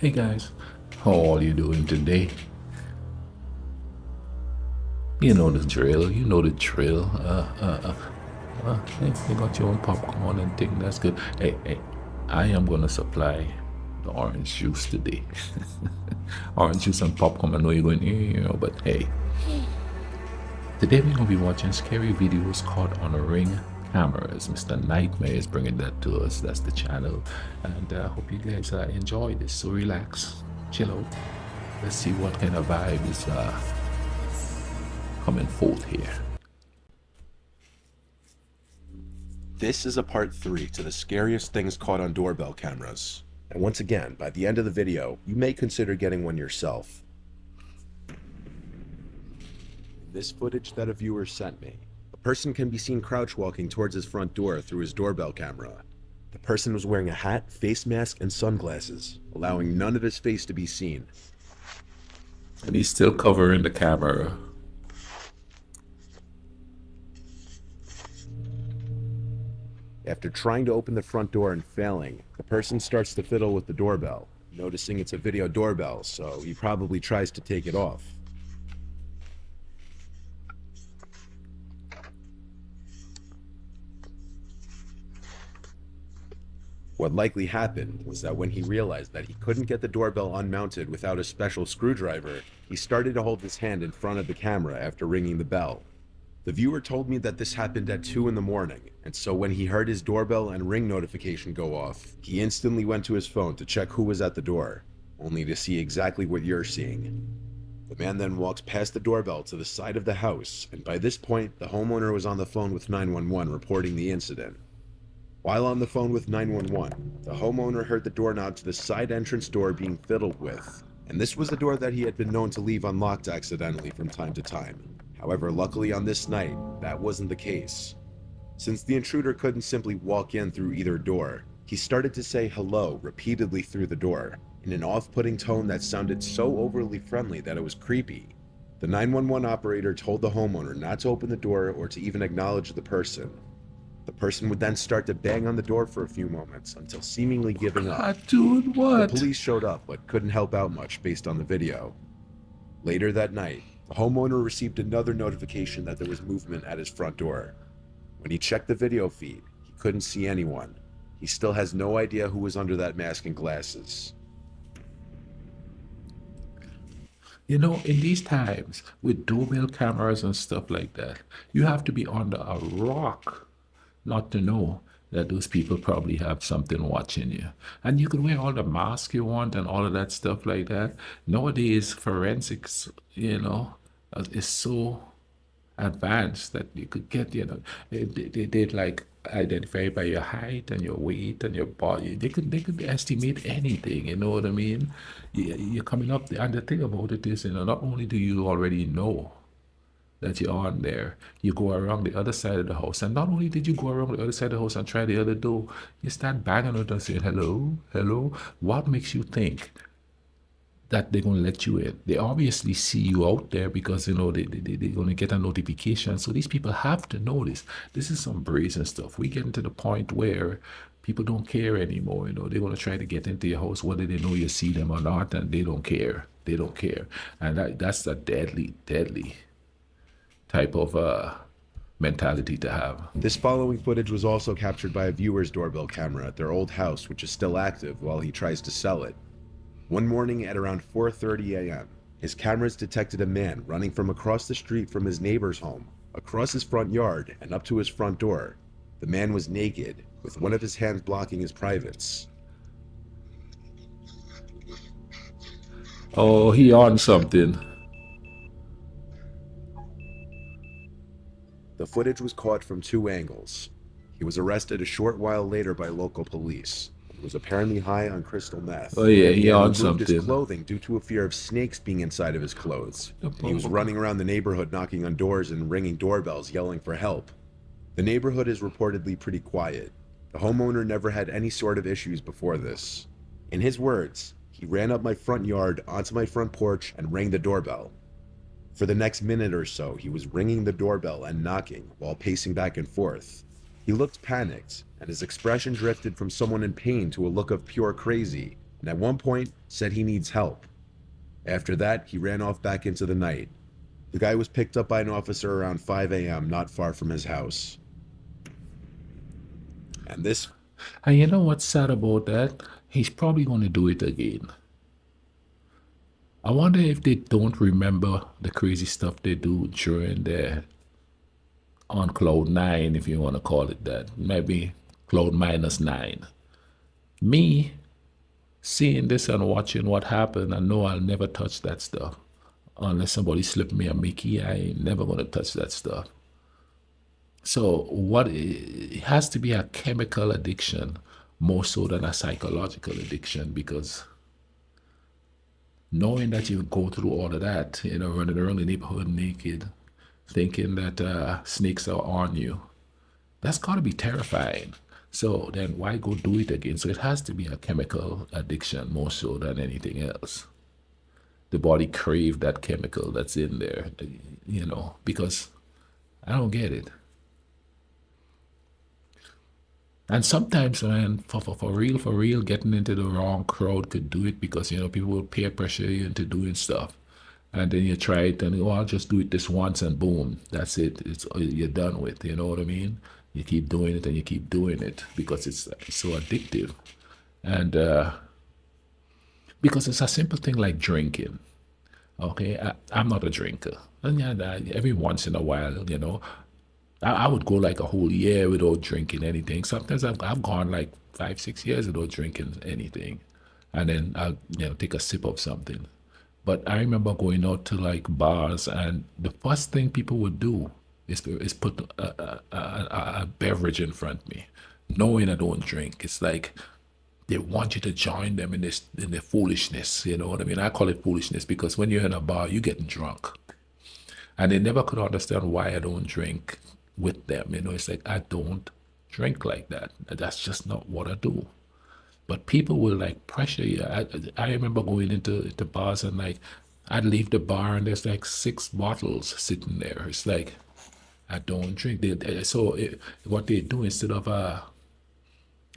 Hey guys, how are you doing today? You know the drill. You know the drill. Hey, you got your own popcorn and thing. That's good. Hey, I am gonna supply the orange juice today. Orange juice and popcorn. I know you're going, but hey, today we're gonna be watching scary videos caught on a ring cameras. Mr. Nightmare is bringing that to us. That's the channel, and I hope you guys enjoy this. So relax, chill out. Let's see what kind of vibe is coming forth here. This is a part 3 to the scariest things caught on doorbell cameras. And once again, by the end of the video, you may consider getting one yourself. This footage that a viewer sent me. A person can be seen crouch walking towards his front door through his doorbell camera. The person was wearing a hat, face mask, and sunglasses, allowing none of his face to be seen. And he's still covering the camera. After trying to open the front door and failing, the person starts to fiddle with the doorbell, noticing it's a video doorbell, so he probably tries to take it off. What likely happened was that when he realized that he couldn't get the doorbell unmounted without a special screwdriver, he started to hold his hand in front of the camera after ringing the bell. The viewer told me that this happened at 2 in the morning, and so when he heard his doorbell and ring notification go off, he instantly went to his phone to check who was at the door, only to see exactly what you're seeing. The man then walks past the doorbell to the side of the house, and by this point, the homeowner was on the phone with 911 reporting the incident. While on the phone with 911, the homeowner heard the doorknob to the side entrance door being fiddled with, and this was the door that he had been known to leave unlocked accidentally from time to time. However, luckily on this night, that wasn't the case. Since the intruder couldn't simply walk in through either door, he started to say hello repeatedly through the door, in an off-putting tone that sounded so overly friendly that it was creepy. The 911 operator told the homeowner not to open the door or to even acknowledge the person. The person would then start to bang on the door for a few moments until seemingly giving up. Dude, The what? police showed up but couldn't help out much based on the video. Later that night, the homeowner received another notification that there was movement at his front door. When he checked the video feed, he couldn't see anyone. He still has no idea who was under that mask and glasses. You know, in these times with doorbell cameras and stuff like that, you have to be under a rock not to know that those people probably have something watching you. And you can wear all the mask you want and all of that stuff like that. Nowadays, forensics, is so advanced that you could get, they'd like identify by your height and your weight and your body. They could estimate anything, you know what I mean? You're coming up, and the thing about it is, not only do you already know that you're on there, you go around the other side of the house. And not only did you go around the other side of the house and try the other door, you start banging on it and saying, hello, hello. What makes you think that they're going to let you in? They obviously see you out there because, they're going to get a notification. So these people have to know this. This is some brazen stuff. We getting to the point where people don't care anymore. They're going to try to get into your house, whether they know you see them or not, and they don't care. They don't care. And that's a deadly, deadly type of mentality to have. This following footage was also captured by a viewer's doorbell camera at their old house, which is still active while he tries to sell it. One morning at around 4:30 a.m., his cameras detected a man running from across the street from his neighbor's home, across his front yard, and up to his front door. The man was naked, with one of his hands blocking his privates. Oh, he on something. The footage was caught from 2 angles. He was arrested a short while later by local police. He was apparently high on crystal meth. Oh yeah, He he had on removed his something. clothing due to a fear of snakes being inside of his clothes. He was running around the neighborhood knocking on doors and ringing doorbells yelling for help. The neighborhood is reportedly pretty quiet. The homeowner never had any sort of issues before this. In his words, he ran up my front yard onto my front porch and rang the doorbell. For the next minute or so, he was ringing the doorbell and knocking while pacing back and forth. He looked panicked, and his expression drifted from someone in pain to a look of pure crazy. and at one point said he needs help. After that, he ran off back into the night. The guy was picked up by an officer around 5 a.m. not far from his house. And this And you know what's sad about that? He's probably going to do it again. I wonder if they don't remember the crazy stuff they do during their on cloud nine, if you want to call it that. Maybe cloud minus nine. Me seeing this and watching what happened, I know I'll never touch that stuff. Unless somebody slip me a Mickey, I ain't never gonna touch that stuff. So what it has to be a chemical addiction more so than a psychological addiction, because knowing that you go through all of that, running around the neighborhood naked, thinking that snakes are on you, that's got to be terrifying. So then why go do it again? So it has to be a chemical addiction more so than anything else. The body crave that chemical that's in there, because I don't get it. And sometimes, man, for real, getting into the wrong crowd could do it because, people will peer pressure you into doing stuff. And then you try it and, oh, I'll just do it this once and boom, that's it. You're done with, you know what I mean? You keep doing it and you keep doing it because it's so addictive. And because it's a simple thing like drinking. Okay, I'm not a drinker. And yeah, every once in a while, I would go like a whole year without drinking anything. Sometimes I've gone like 5, 6 years without drinking anything, and then I'll take a sip of something. But I remember going out to like bars, and the first thing people would do is put a beverage in front of me, knowing I don't drink. It's like they want you to join them in their foolishness. You know what I mean? I call it foolishness because when you're in a bar, you're getting drunk, and they never could understand why I don't drink with them. It's like I don't drink like that. That's just not what I do. But people will like pressure you. I remember going into the bars and like I'd leave the bar and there's like 6 bottles sitting there. It's like I don't drink. What they do instead of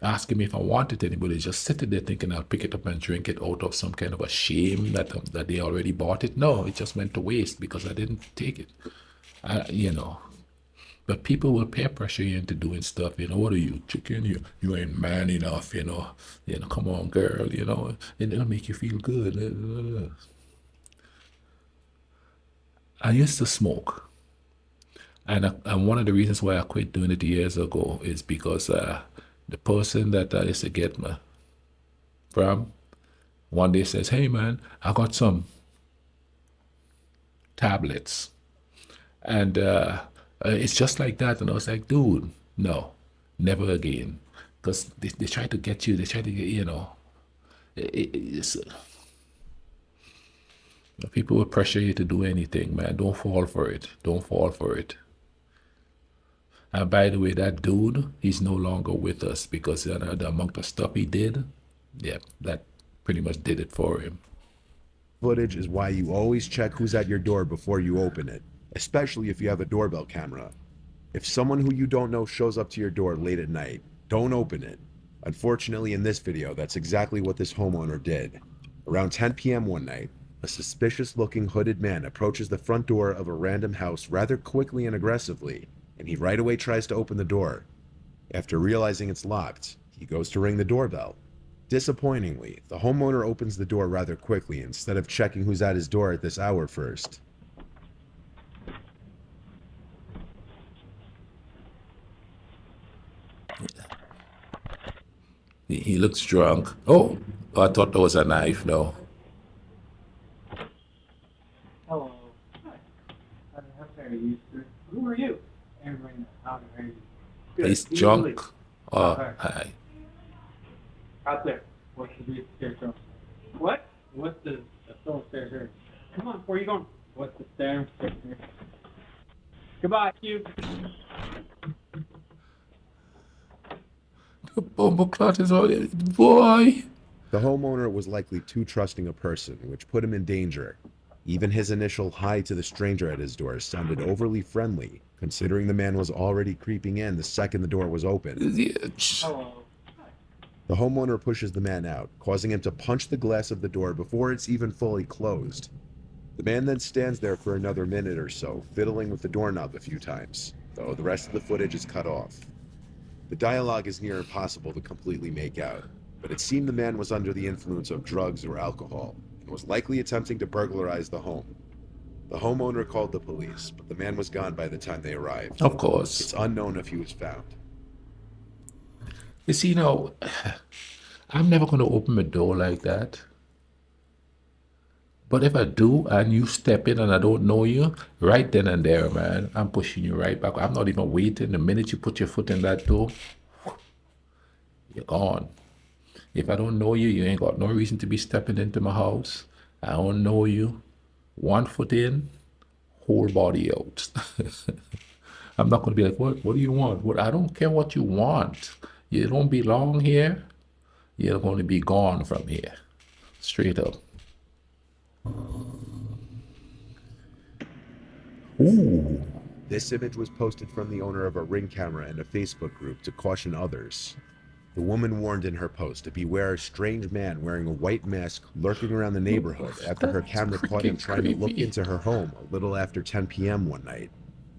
asking me if I wanted anybody, just sitting there thinking I'll pick it up and drink it out of some kind of a shame that they already bought it. No, it just went to waste because I didn't take it. You know. But people will peer pressure you into doing stuff. What are you, chicken? You ain't man enough. Come on, girl. And it'll make you feel good. I used to smoke, and one of the reasons why I quit doing it years ago is because the person that I used to get my from one day says, "Hey man, I got some tablets," and it's just like that. And I was like, dude, no, never again. Because they try to get you, they try to get, it's, people will pressure you to do anything, man. Don't fall for it. Don't fall for it. And by the way, that dude, he's no longer with us because the amount of stuff he did, yeah, that pretty much did it for him. footage is why you always check who's at your door before you open it, especially if you have a doorbell camera. If someone who you don't know shows up to your door late at night, don't open it. Unfortunately, in this video, that's exactly what this homeowner did. Around 10 p.m. one night, a suspicious-looking hooded man approaches the front door of a random house rather quickly and aggressively, and he right away tries to open the door. After realizing it's locked, he goes to ring the doorbell. Disappointingly, the homeowner opens the door rather quickly instead of checking who's at his door at this hour first. He looks drunk. Oh, I thought that was a knife. No, Hello. Hi. How are you, sir? Who are you? Everybody knows how are you? Good. he's You drunk. leave. Oh, Okay. hi. Out there. What's the big staircase? What? What's the stone stairs here? Come on, where are you going? What's the stairs here? Goodbye, you. The bumper clot is on it. Boy. The homeowner was likely too trusting a person, which put him in danger. Even his initial hi to the stranger at his door sounded overly friendly, considering the man was already creeping in the second the door was open. Yeah. Hello. The The homeowner pushes the man out, causing him to punch the glass of the door before it's even fully closed. The man then stands there for another minute or so, fiddling with the doorknob a few times, though the rest of the footage is cut off. The dialogue is near impossible to completely make out, but it seemed the man was under the influence of drugs or alcohol, and was likely attempting to burglarize the home. The homeowner called the police, but the man was gone by the time they arrived. Of course. It's unknown if he was found. You see, I'm never going to open the door like that. But if I do and you step in and I don't know you, right then and there, man, I'm pushing you right back. I'm not even waiting. The minute you put your foot in that door, you're gone. If I don't know you, you ain't got no reason to be stepping into my house. I don't know you. 1 foot in, whole body out. I'm not going to be like, what do you want? What? I don't care what you want. You don't belong here. You're going to be gone from here. Straight up. Ooh. This image was posted from the owner of a Ring camera and a Facebook group to caution others. The woman warned in her post to beware a strange man wearing a white mask lurking around the neighborhood after her camera caught him trying to look into her home a little after 10 p.m. one night.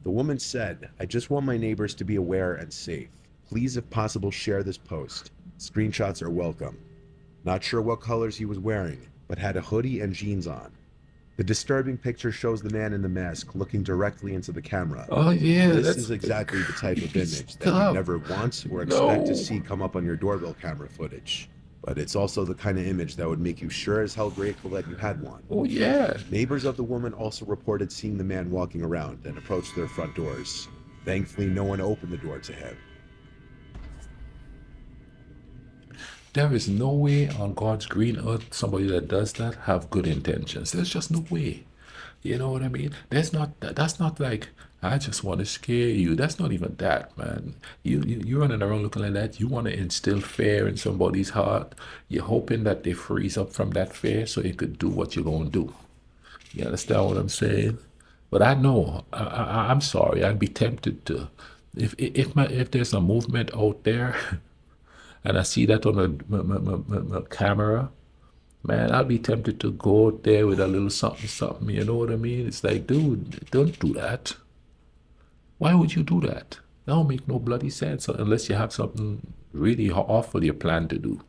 The woman said, "I just want my neighbors to be aware and safe. Please, if possible, share this post. Screenshots are welcome." Not sure what colors he was wearing, but had a hoodie and jeans on. The disturbing picture shows the man in the mask looking directly into the camera. Oh, yeah. This is exactly the type of image that you never want or expect to see come up on your doorbell camera footage. But it's also the kind of image that would make you sure as hell grateful that you had one. Oh, yeah. Neighbors of the woman also reported seeing the man walking around and approached their front doors. Thankfully, no one opened the door to him. There is no way on God's green earth somebody that does that have good intentions. There's just no way. You know what I mean? That's not like I just want to scare you. That's not even that, man. You running around looking like that. You want to instill fear in somebody's heart. You're hoping that they freeze up from that fear so you could do what you're gonna do. You understand what I'm saying? But I know I'm sorry. I'd be tempted to if there's a movement out there. And I see that on my camera, man, I'll be tempted to go out there with a little something, something. You know what I mean? It's like, dude, don't do that. Why would you do that? That don't make no bloody sense unless you have something really awful you plan to do.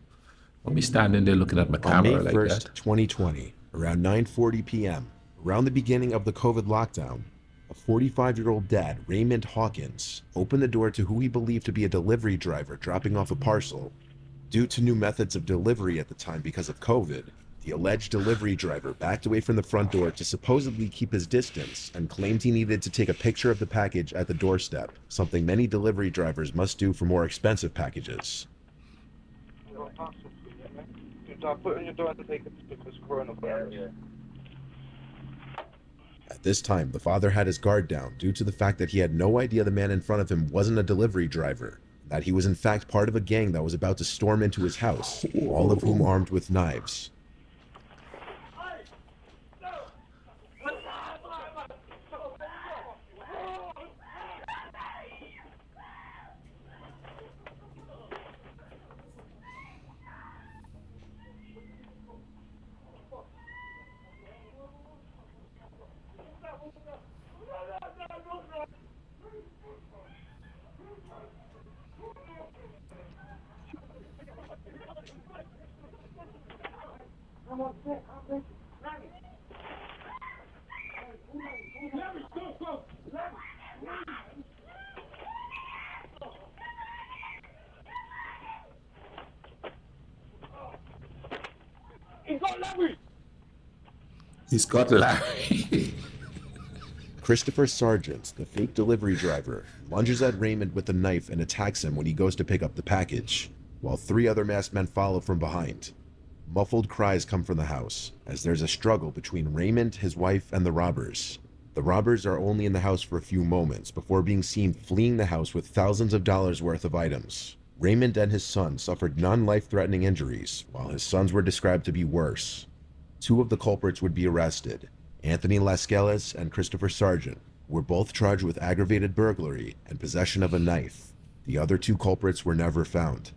Don't be standing there looking at my On May camera like 1st, that. 2020, around 9:40 p.m., around the beginning of the COVID lockdown, a 45-year-old dad, Raymond Hawkins, opened the door to who he believed to be a delivery driver dropping off a parcel. Due to new methods of delivery at the time because of COVID, the alleged delivery driver backed away from the front door to supposedly keep his distance and claimed he needed to take a picture of the package at the doorstep, something many delivery drivers must do for more expensive packages. Put on your door to take it because coronavirus. At this time, the father had his guard down due to the fact that he had no idea the man in front of him wasn't a delivery driver, that he was in fact part of a gang that was about to storm into his house, all of whom armed with knives. He's got Larry. Christopher Sargent, the fake delivery driver, lunges at Raymond with a knife and attacks him when he goes to pick up the package, while 3 other masked men follow from behind. Muffled cries come from the house, as there's a struggle between Raymond, his wife, and the robbers. The robbers are only in the house for a few moments before being seen fleeing the house with thousands of dollars worth of items. Raymond and his son suffered non-life-threatening injuries, while his sons were described to be worse. 2 of the culprits would be arrested. Anthony Lascelles and Christopher Sargent were both charged with aggravated burglary and possession of a knife. The other 2 culprits were never found.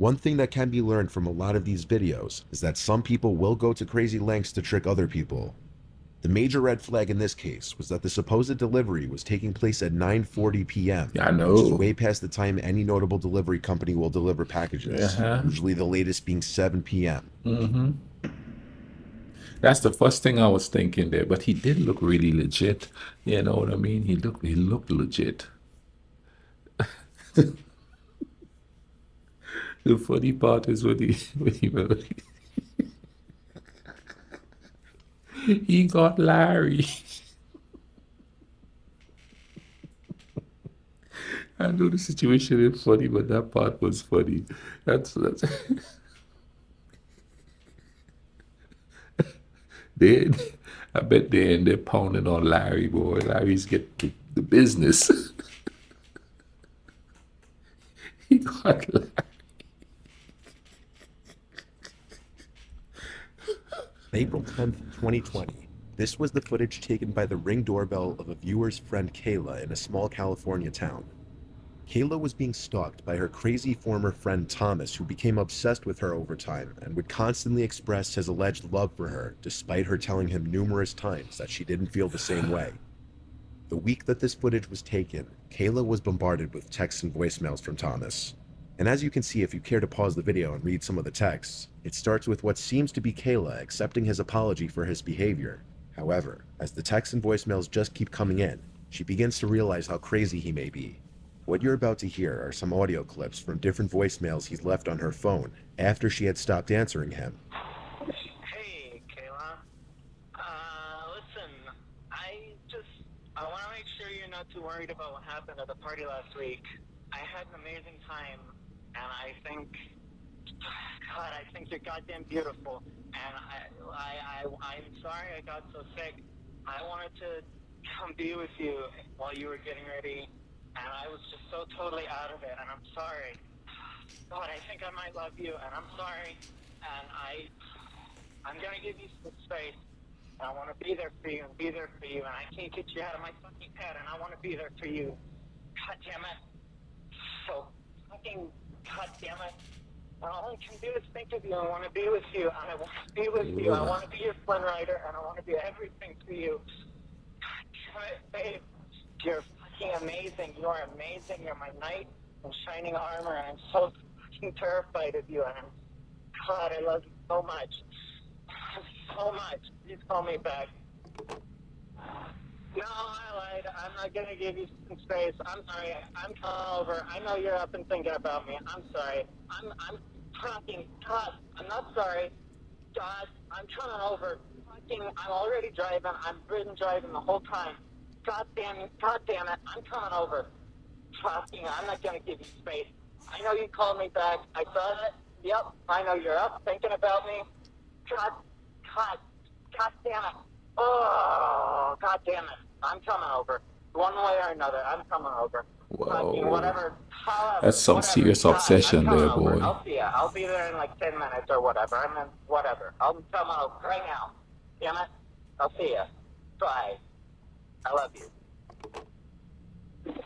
One thing that can be learned from a lot of these videos is that some people will go to crazy lengths to trick other people. The major red flag in this case was that the supposed delivery was taking place at 9:40 p.m., I which is know. way past the time any notable delivery company will deliver packages, Uh-huh. usually the latest being 7 p.m. Mm-hmm. That's the first thing I was thinking there, but he did look really legit. You know what I mean? He looked legit. The funny part is he got Larry. I know the situation is funny, but that part was funny. That's they. I bet they're pounding on Larry, boy. Larry's get the business. He got Larry. April 10th, 2020. This was the footage taken by the Ring doorbell of a viewer's friend Kayla in a small California town. Kayla was being stalked by her crazy former friend Thomas, who became obsessed with her over time and would constantly express his alleged love for her, despite her telling him numerous times that she didn't feel the same way. The week that this footage was taken, Kayla was bombarded with texts and voicemails from Thomas. And as you can see if you care to pause the video and read some of the texts, it starts with what seems to be Kayla accepting his apology for his behavior. However, as the texts and voicemails just keep coming in, she begins to realize how crazy he may be. What you're about to hear are some audio clips from different voicemails he's left on her phone after she had stopped answering him. Hey, Kayla. Listen, I want to make sure you're not too worried about what happened at the party last week. I had an amazing time, and I think you're goddamn beautiful. And I'm sorry I got so sick. I wanted to come be with you while you were getting ready, and I was just so totally out of it, and I'm sorry. God, I think I might love you, and I'm sorry, and I'm gonna give you some space, and I want to be there for you, and be there for you, and I can't get you out of my fucking head, and I want to be there for you. God damn it. So fucking god damn it. All I can do is think of you. I want to be with you. I want to be with you. I want to be your friend rider, and I want to do everything for you. God damn it, babe. You're fucking amazing. You are amazing. You're my knight in shining armor, and I'm so fucking terrified of you. And God, I love you so much. So much. Please call me back. No, I lied. I'm not gonna give you some space. I'm sorry. I'm coming over. I know you're up and thinking about me. I'm sorry. I'm fucking God. I'm not sorry. God, I'm coming over. Fucking, I'm already driving. I've been driving the whole time. God damn it. I'm coming over. Fucking, I'm not gonna give you space. I know you called me back. I saw it. Yep. I know you're up thinking about me. God damn it. Oh, God damn it. I'm coming over. One way or another, I'm coming over. Fucking Whoa. whatever. However, That's some whatever. serious God, obsession I'm coming there, over. boy. I'll see ya. I'll be there in like 10 minutes or whatever. I'm in whatever. I'm coming over right now. Damn it. I'll see ya. Bye. I love you. Rough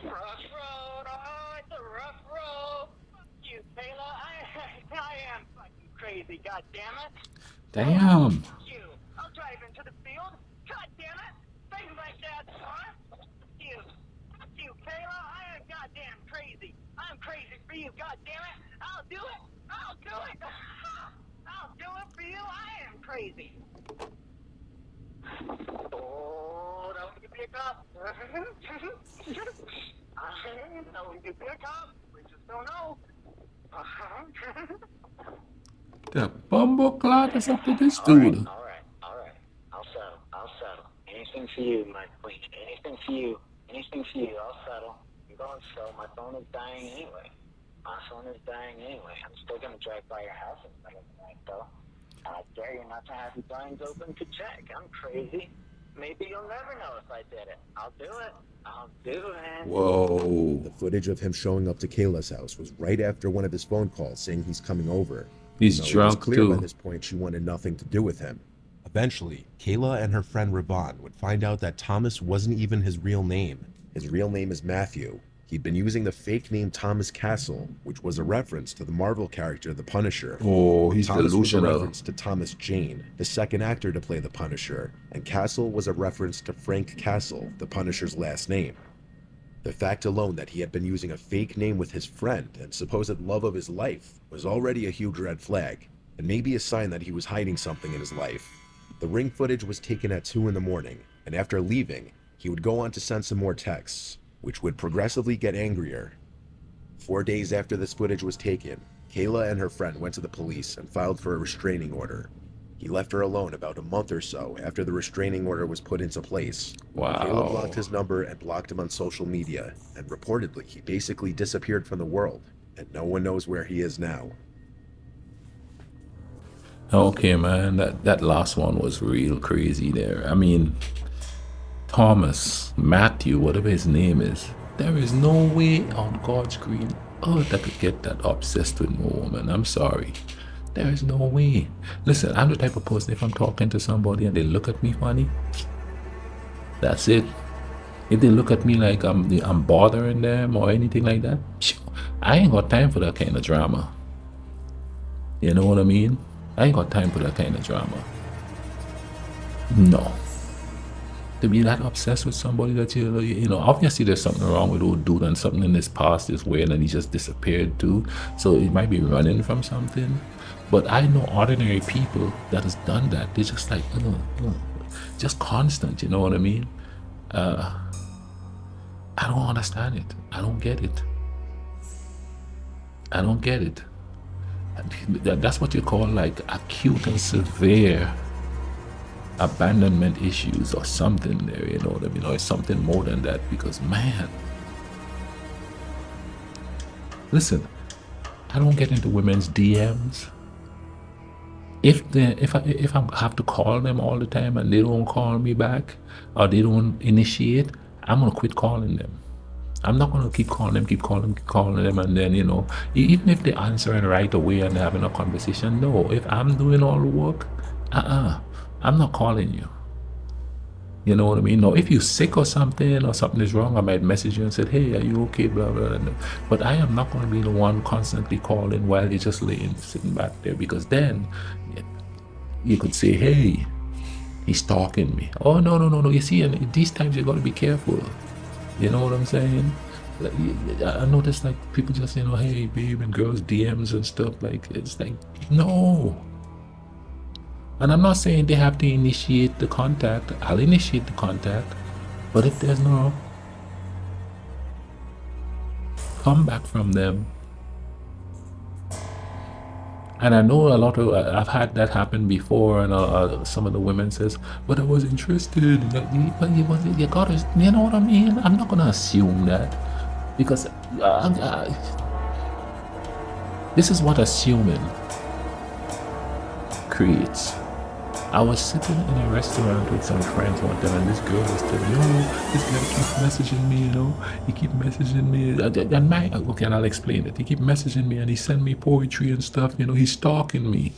road. Oh, it's a rough road. Fuck you, Kayla. I am fucking crazy. God damn it. Damn. Fuck you. I'll drive into the field. God damn it. Things like that, son. Fuck you. Fuck you, Kayla. I am goddamn crazy. I'm crazy for you. God damn it. I'll do it. I'll do it. I'll do it for you. I am crazy. Oh, that would be a cop. That would be a cop. We just don't know. The bumbleclot is up to this All right. dude. I'll settle. Anything for you, my queen. Anything for you. I'll settle. I'm going slow. My phone is dying anyway. I'm still going to drive by your house in the middle of the night, though. I dare you not to have your blinds open to check. I'm crazy. Maybe you'll never know if I did it. I'll do it. Whoa. The footage of him showing up to Kayla's house was right after one of his phone calls saying he's coming over. He's It was drunk clear by too. this point she wanted nothing to do with him. Eventually, Kayla and her friend Ravon would find out that Thomas wasn't even his real name. His real name is Matthew. He'd been using the fake name Thomas Castle, which was a reference to the Marvel character The Punisher. Oh, he's Thomas was a delusional. reference to Thomas Jane, the second actor to play the Punisher, and Castle was a reference to Frank Castle, the Punisher's last name. The fact alone that he had been using a fake name with his friend and supposed love of his life was already a huge red flag, and maybe a sign that he was hiding something in his life. The ring footage was taken at 2 in the morning, and after leaving, he would go on to send some more texts, which would progressively get angrier. 4 days after this footage was taken, Kayla and her friend went to the police and filed for a restraining order. He left her alone about a month or so after the restraining order was put into place. Wow. Kayla blocked his number and blocked him on social media, and reportedly he basically disappeared from the world, and no one knows where he is now. Okay, man, that last one was real crazy there. I mean, Thomas, Matthew, whatever his name is, there is no way on God's green earth that could get that obsessed with no woman. I'm sorry. There is no way. Listen, I'm the type of person, if I'm talking to somebody and they look at me funny, that's it. If they look at me like I'm bothering them or anything like that, I ain't got time for that kind of drama. You know what I mean? I ain't got time for that kind of drama. No. To be that obsessed with somebody that you know, obviously there's something wrong with old dude and something in his past is weird and he just disappeared too. So it might be running from something. But I know ordinary people that has done that. They're just like, just constant, you know what I mean? I don't understand it. I don't get it. I don't get it. That's what you call like acute and severe abandonment issues or something there, you know what I mean? Or it's something more than that, because man, listen, I don't get into women's DMs. If I have to call them all the time and they don't call me back or they don't initiate, I'm gonna quit calling them. I'm not gonna keep calling them, and then, you know, even if they're answering right away and they're having a conversation, no, if I'm doing all the work, I'm not calling you. You know what I mean? No, if you're sick or something is wrong, I might message you and say, hey, are you okay, blah, blah, blah. But I am not going to be the one constantly calling while you're just sitting back there, because then you could say, hey, he's stalking me. Oh, no. You see, and these times you got to be careful. You know what I'm saying? Like, I noticed like people just, you know, hey, babe, and girls DMs and stuff, like, it's like, no. And I'm not saying they have to initiate the contact. I'll initiate the contact. But if there's no comeback from them, and I know a lot of, I've had that happen before, and some of the women says, but I was interested. But you gotta, you know what I mean? I'm not gonna assume that, because this is what assuming creates. I was sitting in a restaurant with some friends one time, and this girl was telling me, oh, this guy keeps messaging me, you know, he keep messaging me, okay, and I'll explain it. He keep messaging me and he send me poetry and stuff, you know, he's stalking me.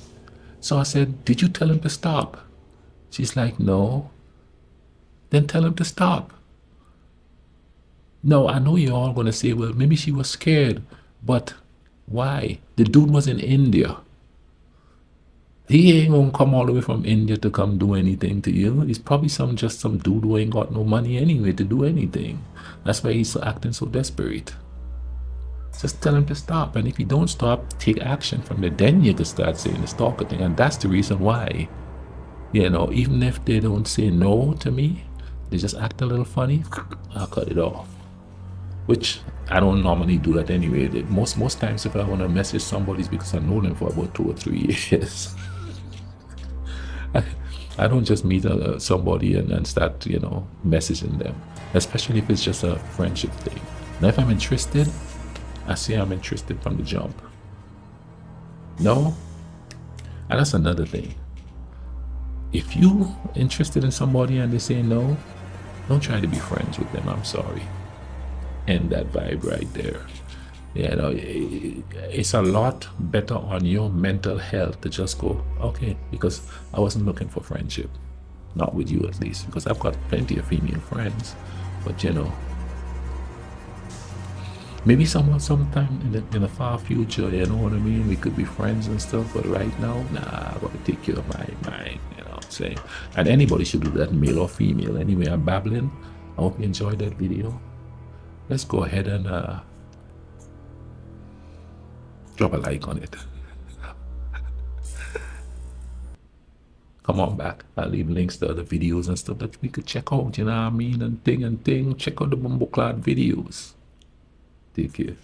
So I said, did you tell him to stop? She's like, no. Then tell him to stop. No, I know you're all gonna say, well, maybe she was scared, but why? The dude was in India. He ain't gonna come all the way from India to come do anything to you. He's probably just some dude who ain't got no money anyway to do anything. That's why he's acting so desperate. Just tell him to stop, and if he don't stop, take action from there. Then you can start saying the stalker thing, and that's the reason why. You know, even if they don't say no to me, they just act a little funny, I'll cut it off. Which I don't normally do that anyway. Most times if I want to message somebody, it's because I know them for about 2 or 3 years. I don't just meet somebody and start, you know, messaging them, especially if it's just a friendship thing. Now, if I'm interested, I say I'm interested from the jump. No? And that's another thing. If you interested in somebody and they say no, don't try to be friends with them. I'm sorry. End that vibe right there. You know, it's a lot better on your mental health to just go, okay, because I wasn't looking for friendship. Not with you, at least, because I've got plenty of female friends. But, you know, Maybe sometime in the far future, you know what I mean? We could be friends and stuff, but right now, nah, I gotta take care of my mind, you know what I'm saying? And anybody should do that, male or female. Anyway, I'm babbling. I hope you enjoyed that video. Let's go ahead and drop a like on it. Come on back. I'll leave links to other videos and stuff that we could check out, you know what I mean? And thing. Check out the Bumbleclad videos. Take care.